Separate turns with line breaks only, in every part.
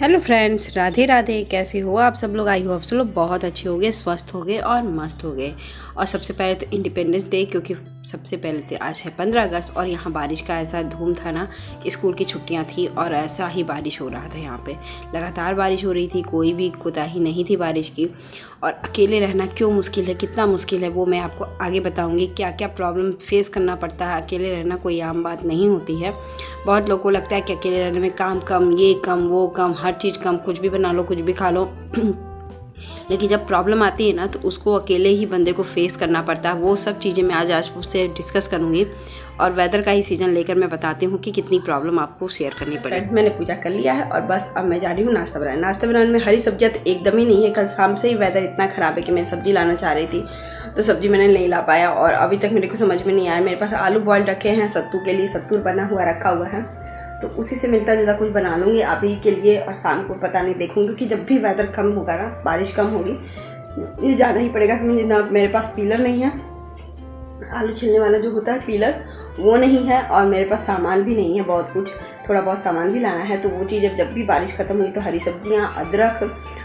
Hello friends, Radhe Radhe. कैसे हो आप सब लोग? आई हो आप सब लोग बहुत अच्छे हो गए, स्वस्थ हो गए और मस्त हो गए। और सबसे पहले तो इंडिपेंडेंस डे, क्योंकि सबसे पहले तो आज है 15 अगस्त और यहाँ बारिश का ऐसा धूम था ना, स्कूल की छुट्टियाँ थी और ऐसा ही बारिश हो रहा था। यहाँ पे लगातार बारिश हो रही थी, कोई भी कोताही नहीं थी बारिश की। और अकेले रहना क्यों मुश्किल है, कितना मुश्किल है, वो मैं आपको आगे बताऊँगी। क्या क्या प्रॉब्लम फेस करना पड़ता है, अकेले रहना कोई आम बात नहीं होती है। बहुत लोगों को लगता है कि अकेले रहने में काम कम, ये कम, वो कम, हर चीज़ कम, कुछ भी बना लो, कुछ भी खा लो। लेकिन जब प्रॉब्लम आती है ना, तो उसको अकेले ही बंदे को फेस करना पड़ता है। वो सब चीज़ें मैं आज आपसे डिस्कस करूँगी और वेदर का ही सीज़न लेकर मैं बताती हूँ कि कितनी प्रॉब्लम आपको शेयर करनी पड़ेगी। मैंने पूजा कर लिया है और बस अब मैं जा रही हूँ नाश्ता बनाने। नाश्ता बनाने में हरी सब्जियाँ तो एकदम ही नहीं है। कल शाम से ही वेदर इतना ख़राब है कि मैं सब्ज़ी लाना चाह रही थी, तो सब्ज़ी मैंने नहीं ला पाया। और अभी तक मेरे को समझ में नहीं आया। मेरे पास आलू बॉयल रखे हैं सत्तू के लिए, सत्तू बना हुआ रखा हुआ है, तो उसी से मिलता जुलता कुछ बना लूँगी अभी के लिए। और शाम को पता नहीं, देखूँगी, क्योंकि जब भी वेदर कम होगा ना, बारिश कम होगी, ये जाना ही पड़ेगा। क्योंकि ना मेरे पास पीलर नहीं है, आलू छिलने वाला जो होता है पीलर, वो नहीं है। और मेरे पास सामान भी नहीं है, बहुत कुछ, थोड़ा बहुत सामान भी लाना है। तो वो चीज़ जब भी बारिश खत्म हुई तो हरी सब्जियाँ, अदरक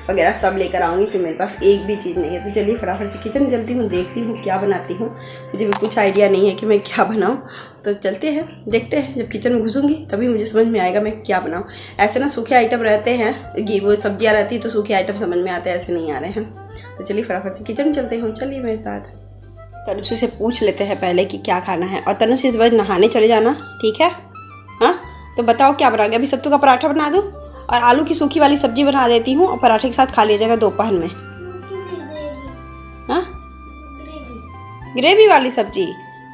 वगैरह सब लेकर आऊँगी। फिर मेरे पास एक भी चीज़ नहीं है। तो चलिए फटाफट से किचन चलती हूँ, देखती हूँ क्या बनाती हूँ। मुझे भी कुछ आइडिया नहीं है कि मैं क्या बनाऊँ, तो चलते हैं, देखते हैं। जब किचन में घुसूँगी तभी मुझे समझ में आएगा मैं क्या बनाऊँ। ऐसे ना सूखे आइटम रहते हैं, वो सब्जियाँ रहती है तो सूखे आइटम समझ में आते हैं, ऐसे नहीं आ रहे हैं। तो चलिए फटाफट से किचन में चलते हूँ, चलिए मेरे साथ। तनुषी से पूछ लेते हैं पहले कि क्या खाना है। और तनुषी इस बार नहाने चले जाना, ठीक है? हाँ, तो बताओ क्या बनाओगे? अभी सत्तू का पराठा बना दूँ और आलू की सूखी वाली सब्जी बना देती हूँ और पराठे के साथ खा लिया जाएगा दोपहर में। हाँ, ग्रेवी वाली सब्जी?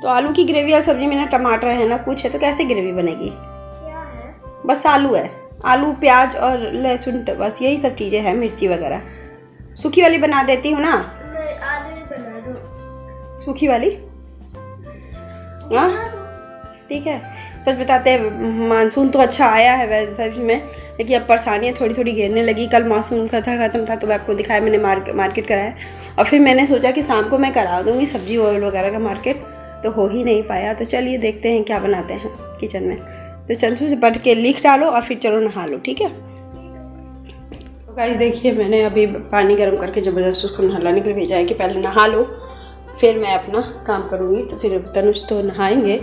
तो आलू की ग्रेवी वाली सब्जी में ना टमाटर है ना कुछ है, तो कैसे ग्रेवी बनेगी?
क्या है?
बस आलू है, आलू प्याज और लहसुन, बस यही सब चीज़ें हैं, मिर्ची वगैरह। सूखी वाली बना देती हूँ ना,
बना दो
सूखी वाली। हाँ ठीक है। सच बताते हैं, मानसून तो अच्छा आया है वैसे सच में, लेकिन अब परेशानियाँ थोड़ी थोड़ी घेरने लगी। कल मानसून खत्म था तो मैं आपको दिखाया, मैंने मार्केट कराया। और फिर मैंने सोचा कि शाम को मैं करा दूँगी सब्जी ऑयल वगैरह का मार्केट, तो हो ही नहीं पाया। तो चलिए देखते हैं क्या बनाते हैं किचन में। तो चंचू से पढ़ के लिख डालो और फिर चलो नहा लो, ठीक है? तो गाइस देखिए, मैंने अभी पानी गर्म करके ज़बरदस्त उसको नहलाने के लिए भेजा है कि पहले नहा लो, फिर मैं अपना काम करूँगी। तो फिर तनुष तो नहाएंगे,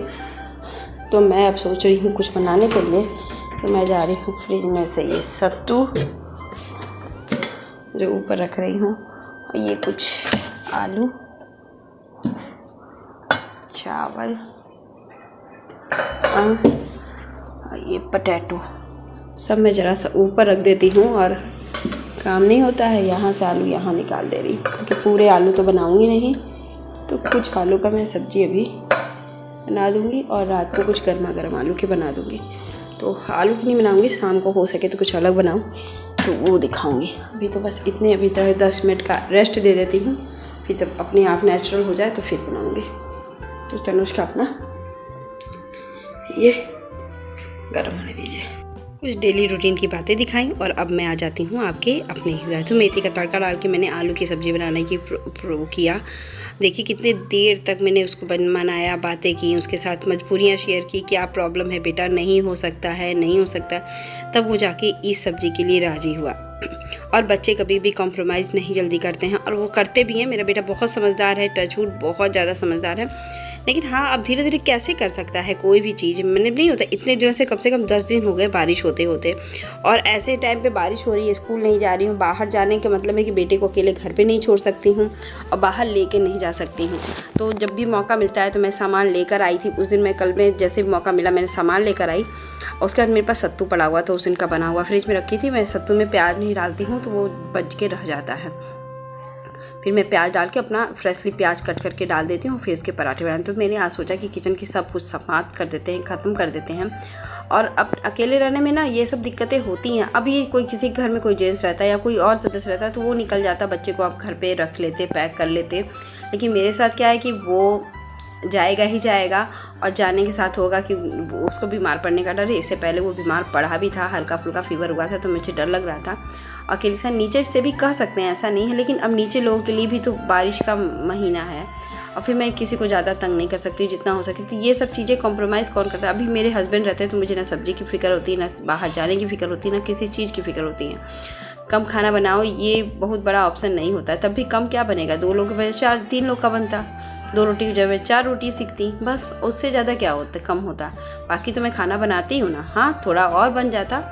तो मैं अब सोच रही हूँ कुछ बनाने के लिए। तो मैं जा रही हूँ फ्रिज में से ये सत्तू जो ऊपर रख रही हूँ, और ये कुछ आलू, चावल और ये पोटैटो सब मैं ज़रा सा ऊपर रख देती हूँ। और काम नहीं होता है, यहाँ से आलू यहाँ निकाल दे रही हूँ, क्योंकि पूरे आलू तो बनाऊँगी नहीं, तो कुछ आलू का मैं सब्ज़ी अभी बना दूँगी और रात को कुछ गर्मा गर्म आलू के बना दूँगी। तो आलू की नहीं बनाऊँगी, शाम को हो सके तो कुछ अलग बनाऊँ, तो वो दिखाऊँगी। अभी तो बस इतने, अभी तो 10 मिनट का रेस्ट दे देती हूँ, फिर तब अपने आप नेचुरल हो जाए तो फिर बनाऊँगी। तो तनुष का अपना ये गर्म होने दीजिए। कुछ डेली रूटीन की बातें दिखाई और अब मैं आ जाती हूँ आपके अपने। तो मेथी का तड़का डाल के मैंने आलू की सब्ज़ी बनाने की किया। देखिए कितने देर तक मैंने उसको बनाया, बातें की, उसके साथ मजबूरियाँ शेयर की, क्या प्रॉब्लम है बेटा, नहीं हो सकता है, नहीं हो सकता। तब वो जाके इस सब्ज़ी के लिए राज़ी हुआ। और बच्चे कभी भी कॉम्प्रोमाइज़ नहीं जल्दी करते हैं, और वो करते भी हैं। मेरा बेटा बहुत समझदार है, टचवुड बहुत ज़्यादा समझदार है। लेकिन हाँ, अब धीरे धीरे कैसे कर सकता है कोई भी चीज़, मैंने नहीं होता। इतने दिनों से कम 10 दिन हो गए बारिश होते होते, और ऐसे टाइम पे बारिश हो रही है, स्कूल नहीं जा रही हूँ। बाहर जाने का मतलब है कि बेटे को अकेले घर पे नहीं छोड़ सकती हूँ और बाहर लेके नहीं जा सकती हूँ। तो जब भी मौका मिलता है तो मैं सामान लेकर आई थी। उस दिन मैं कल में जैसे मौका मिला मैंने सामान लेकर आई। उसके बाद मेरे पास सत्तू पड़ा हुआ था, उस दिन का बना हुआ फ्रिज में रखी थी। मैं सत्तू में प्याज नहीं डालती हूँ तो वो बच के रह जाता है। फिर मैं प्याज डाल के अपना फ्रेशली प्याज कट करके डाल देती हूँ, फिर उसके पराठे बनाते। तो मैंने आज सोचा कि किचन की सब कुछ समाप्त कर देते हैं, ख़त्म कर देते हैं। और अब अकेले रहने में ना ये सब दिक्कतें होती हैं। अब ये कोई किसी घर में कोई जेंट्स रहता है या कोई और सदस्य रहता है तो वो निकल जाता, बच्चे को आप घर पे रख लेते, पैक कर लेते। लेकिन मेरे साथ क्या है कि वो जाएगा ही जाएगा, और जाने के साथ होगा कि उसको बीमार पड़ने का डर है। इससे पहले वो बीमार पड़ा भी था, हल्का फुल्का फीवर हुआ था, तो मुझे डर लग रहा था। अकेले से नीचे से भी कह सकते हैं, ऐसा नहीं है, लेकिन अब नीचे लोगों के लिए भी तो बारिश का महीना है। और फिर मैं किसी को ज़्यादा तंग नहीं कर सकती जितना हो सके। तो ये सब चीज़ें कॉम्प्रोमाइज़ कौन करता है। अभी मेरे हस्बैंड रहते हैं तो मुझे ना सब्ज़ी की फ़िक्र होती है, ना बाहर जाने की फ़िक्र होती है, ना किसी चीज़ की फ़िक्र होती है। कम खाना बनाओ ये बहुत बड़ा ऑप्शन नहीं होता है। तब भी कम क्या बनेगा, 2 लोग के बजाय 3 लोग का बनता, 2 रोटी की जगह 4 रोटी सीखती, बस उससे ज़्यादा क्या होता, कम होता। बाकी तो मैं खाना बनाती हूँ ना, हाँ थोड़ा और बन जाता,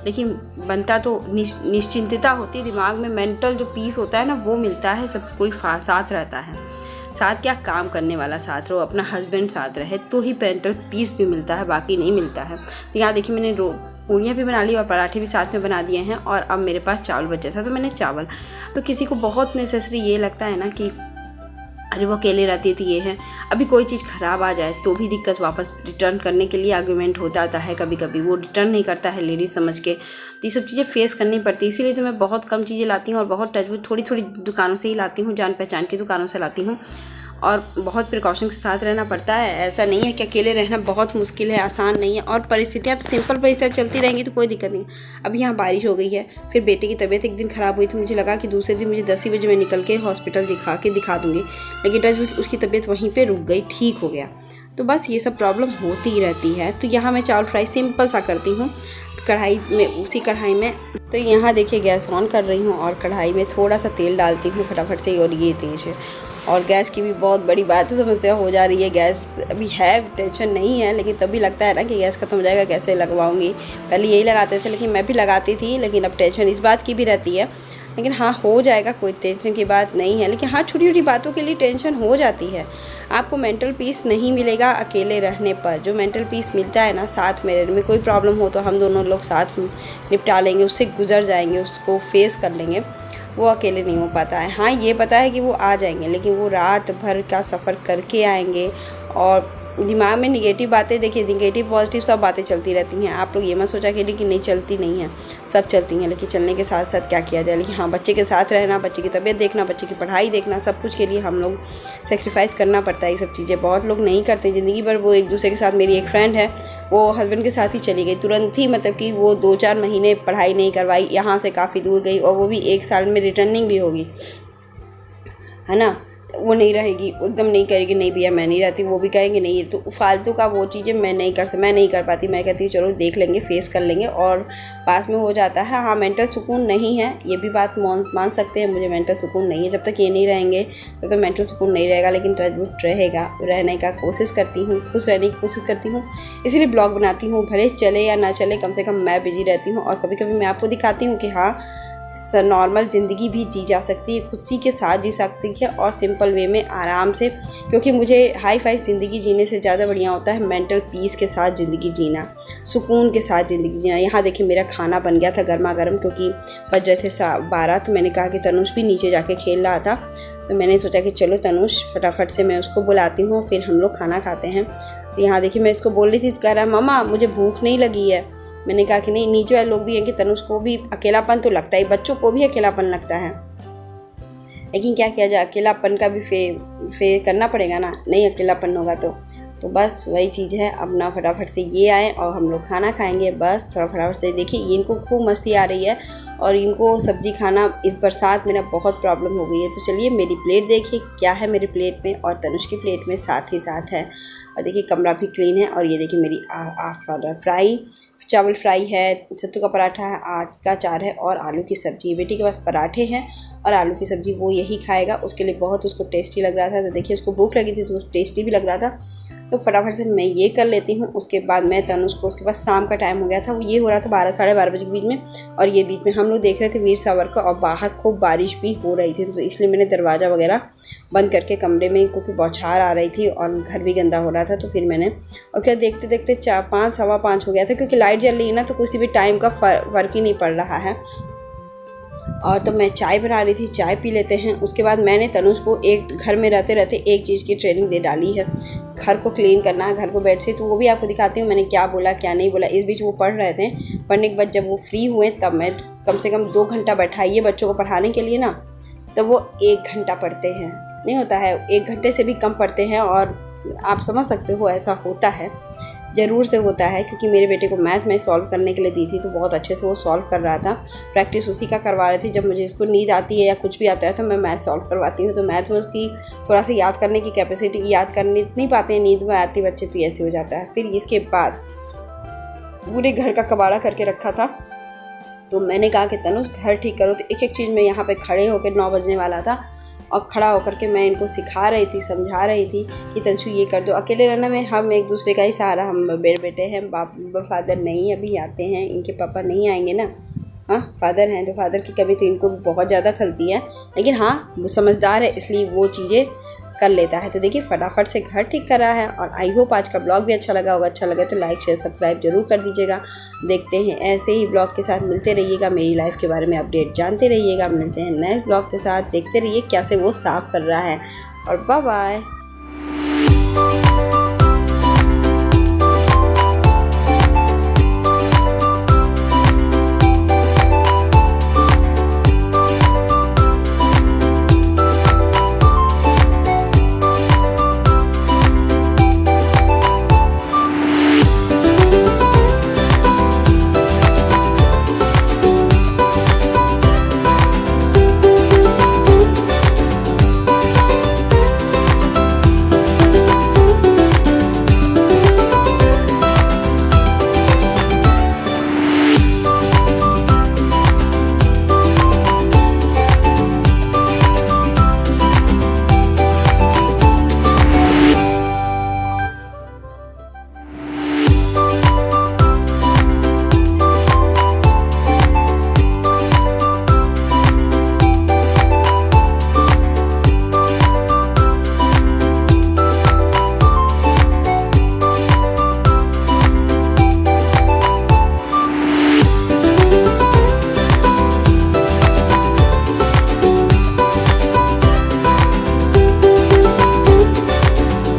लेकिन बनता तो निश्चिंतता होती, दिमाग में मेंटल जो पीस होता है ना वो मिलता है। सब कोई साथ रहता है, साथ क्या काम करने वाला साथ रहो, अपना हस्बैंड साथ रहे तो ही मेंटल पीस भी मिलता है, बाकी नहीं मिलता है। तो यहाँ देखिए मैंने पूड़ियाँ भी बना ली और पराठे भी साथ में बना दिए हैं, और अब मेरे पास चावल बचे था तो मैंने चावल, तो किसी को बहुत नेसेसरी ये लगता है ना कि अरे वो अकेले रहती थी ये है। अभी कोई चीज़ ख़राब आ जाए तो भी दिक्कत, वापस रिटर्न करने के लिए आर्गूमेंट हो जाता है, कभी कभी वो रिटर्न नहीं करता है लेडीज़ समझ के। तो ये सब चीज़ें फेस करनी पड़ती है, इसीलिए तो मैं बहुत कम चीज़ें लाती हूँ और बहुत टचवुड थोड़ी थोड़ी दुकानों से ही लाती हूँ, जान पहचान की दुकानों से लाती हूँ, और बहुत प्रिकॉशन के साथ रहना पड़ता है। ऐसा नहीं है कि अकेले रहना बहुत मुश्किल है, आसान नहीं है, और परिस्थितियाँ तो सिंपल परिस्थितियाँ चलती रहेंगी तो कोई दिक्कत नहीं। अभी यहाँ बारिश हो गई है, फिर बेटे की तबीयत एक दिन ख़राब हुई तो मुझे लगा कि दूसरे दिन मुझे 10 ही बजे मैं निकल के हॉस्पिटल दिखा दूँगी, लेकिन उसकी तबीयत वहीं पर रुक गई, ठीक हो गया। तो बस ये सब प्रॉब्लम होती ही रहती है। तो यहाँ मैं चावल फ्राई सिंपल सा करती हूँ कढ़ाई में, उसी कढ़ाई में। तो यहाँ देखिए गैस ऑन कर रही हूँ और कढ़ाई में थोड़ा सा तेल डालती हूँ फटाफट से, और ये तेज है। और गैस की भी बहुत बड़ी बात है, समस्या हो जा रही है। गैस अभी है, टेंशन नहीं है, लेकिन तभी लगता है ना कि गैस खत्म हो जाएगा, कैसे लगवाऊंगी। पहले यही लगाते थे, लेकिन मैं भी लगाती थी, लेकिन अब टेंशन इस बात की भी रहती है। लेकिन हाँ हो जाएगा, कोई टेंशन की बात नहीं है। लेकिन हाँ छोटी छोटी बातों के लिए टेंशन हो जाती है। आपको मेंटल पीस नहीं मिलेगा अकेले रहने पर, जो मेंटल पीस मिलता है ना साथ में रहने में। कोई प्रॉब्लम हो तो हम दोनों लोग साथ निपटा लेंगे, उससे गुजर जाएंगे, उसको फेस कर लेंगे, वो अकेले नहीं हो पाता है। हाँ ये पता है कि वो आ जाएंगे, लेकिन वो रात भर का सफ़र करके आएंगे, और दिमाग में निगेटिव बातें, देखिए निगेटिव पॉजिटिव सब बातें चलती रहती हैं। आप लोग ये मत सोचा कि नहीं चलती नहीं है, सब चलती हैं, लेकिन चलने के साथ साथ क्या किया जाए। लेकिन हाँ बच्चे के साथ रहना, बच्चे की तबीयत देखना, बच्चे की पढ़ाई देखना, सब कुछ के लिए हम लोग सेक्रीफाइस करना पड़ता है। ये सब चीज़ें बहुत लोग नहीं करते ज़िंदगी भर। वो एक दूसरे के साथ, मेरी एक फ्रेंड है वो हस्बैंड के साथ ही चली गई तुरंत ही, मतलब कि वो 2-4 महीने पढ़ाई नहीं करवाई, यहाँ से काफ़ी दूर गई, और वो भी 1 साल में रिटर्निंग भी होगी, है ना। वो नहीं रहेगी, एकदम नहीं करेगी, नहीं भैया मैं नहीं रहती, वो भी कहेंगे नहीं। तो फालतू का वो चीज़ें मैं नहीं कर पाती। मैं कहती हूँ चलो देख लेंगे, फेस कर लेंगे, और पास में हो जाता है। हाँ मेंटल सुकून नहीं है, ये भी बात मान सकते हैं, मुझे मेंटल सुकून नहीं है। जब तक ये नहीं रहेंगे तब तो मेंटल सुकून नहीं रहेगा, लेकिन रहेगा, रहने का कोशिश करती हूँ, खुश रहने की कोशिश करती हूँ, इसीलिए ब्लॉग बनाती हूँ। भले चले या ना चले, कम से कम मैं बिजी रहती हूँ, और कभी कभी मैं आपको दिखाती हूँ कि हाँ नॉर्मल ज़िंदगी भी जी जा सकती है, खुशी के साथ जी सकती है, और सिंपल वे में आराम से। क्योंकि मुझे हाई फाई ज़िंदगी जीने से ज़्यादा बढ़िया होता है मेंटल पीस के साथ ज़िंदगी जीना, सुकून के साथ ज़िंदगी जीना। यहाँ देखिए मेरा खाना बन गया था गर्मा गर्म, क्योंकि बज रहे थे 12। तो मैंने कहा कि तनुष भी नीचे जाके खेल रहा था, तो मैंने सोचा कि चलो तनुष फटाफट से मैं उसको बुलाती हूँ, फिर हम लोग खाना खाते हैं। तो यहाँ देखिए मैं इसको बोल रही थी, कह रहा मम्मा मुझे भूख नहीं लगी है। मैंने कहा कि नहीं, नीचे वाले लोग भी हैं कि तनुष को भी अकेलापन तो लगता है, बच्चों को भी अकेलापन लगता है, लेकिन क्या किया जाए, अकेलापन का भी फे करना पड़ेगा ना, नहीं अकेलापन होगा तो बस वही चीज़ है। अब ना फटाफट से ये आए और हम लोग खाना खाएंगे, बस थोड़ा फटाफट से। देखिए इनको खूब मस्ती आ रही है, और इनको सब्जी खाना इस बरसात में ना बहुत प्रॉब्लम हो गई है। तो चलिए मेरी प्लेट देखिए क्या है मेरी प्लेट में, और तनुष की प्लेट में साथ ही साथ है। और देखिए कमरा भी क्लीन है, और ये देखिए मेरी फ्राई चावल फ्राई है, सत्तू का पराठा है, आज का अचार है, और आलू की सब्ज़ी। बेटी के पास पराठे हैं और आलू की सब्ज़ी, वो यही खाएगा, उसके लिए बहुत उसको टेस्टी लग रहा था। तो देखिए उसको भूख लगी थी तो टेस्टी भी लग रहा था, तो फटाफट से मैं ये कर लेती हूँ। उसके बाद मैं तनुष को, उसके बाद शाम का टाइम हो गया था, वो ये हो रहा था 12 साढ़े 12 बजे के बीच में, और ये बीच में हम लोग देख रहे थे वीर सावरकर, और बाहर खूब बारिश भी हो रही थी, तो इसलिए मैंने दरवाज़ा वगैरह बंद करके कमरे में, क्योंकि बौछार आ रही थी और घर भी गंदा हो रहा था। तो फिर मैंने, और क्या देखते देखते 4-5 सवा 5 हो गया था, क्योंकि लाइट जल रही है ना, तो किसी भी टाइम का फ़र्क ही नहीं पड़ रहा है। और तो मैं चाय बना रही थी, चाय पी लेते हैं। उसके बाद मैंने तनुष को एक घर में रहते रहते एक चीज़ की ट्रेनिंग दे डाली है, घर को क्लीन करना है, घर को बेड से। तो वो भी आपको दिखाती हूँ मैंने क्या बोला क्या नहीं बोला। इस बीच वो पढ़ रहे थे, पढ़ने के बाद जब वो फ्री हुए तब मैं कम से कम 2 घंटा बैठाइए बच्चों को पढ़ाने के लिए ना, तब वो 1 घंटा पढ़ते हैं, नहीं होता है 1 घंटे से भी कम पढ़ते हैं। और आप समझ सकते हो ऐसा होता है ज़रूर से होता है, क्योंकि मेरे बेटे को मैथ में सॉल्व करने के लिए दी थी तो बहुत अच्छे से वो सॉल्व कर रहा था। प्रैक्टिस उसी का करवा रही थी। जब मुझे इसको नींद आती है या कुछ भी आता है तो मैं मैथ सॉल्व करवाती हूँ, तो मैथ में उसकी थोड़ा सा याद करने की कैपेसिटी, याद करने नहीं पाते हैं, नींद में आती बच्चे तो ऐसे हो जाता है। फिर इसके बाद पूरे घर का कबाड़ा करके रखा था, तो मैंने कहा कि तनु घर ठीक करो। तो एक एक चीज़ में यहाँ पे खड़े होकर 9 बजने वाला था और खड़ा होकर के मैं इनको सिखा रही थी, समझा रही थी कि तंशु ये कर दो। अकेले रहने में हम एक दूसरे का ही सहारा, हम बेटे हैं, बाप फादर नहीं अभी आते हैं, इनके पापा नहीं आएंगे ना। हाँ, फादर हैं तो फादर की कमी तो इनको बहुत ज़्यादा खलती है, लेकिन हाँ वो समझदार है इसलिए वो चीज़ें कर लेता है। तो देखिए फटाफट से घर ठीक कर रहा है। और आई होप आज का ब्लॉग भी अच्छा लगा होगा। अच्छा लगा तो लाइक शेयर सब्सक्राइब जरूर कर दीजिएगा। देखते हैं ऐसे ही ब्लॉग के साथ, मिलते रहिएगा, मेरी लाइफ के बारे में अपडेट जानते रहिएगा। मिलते हैं नए ब्लॉग के साथ, देखते रहिए कैसे वो साफ़ कर रहा है। और बाय बाय।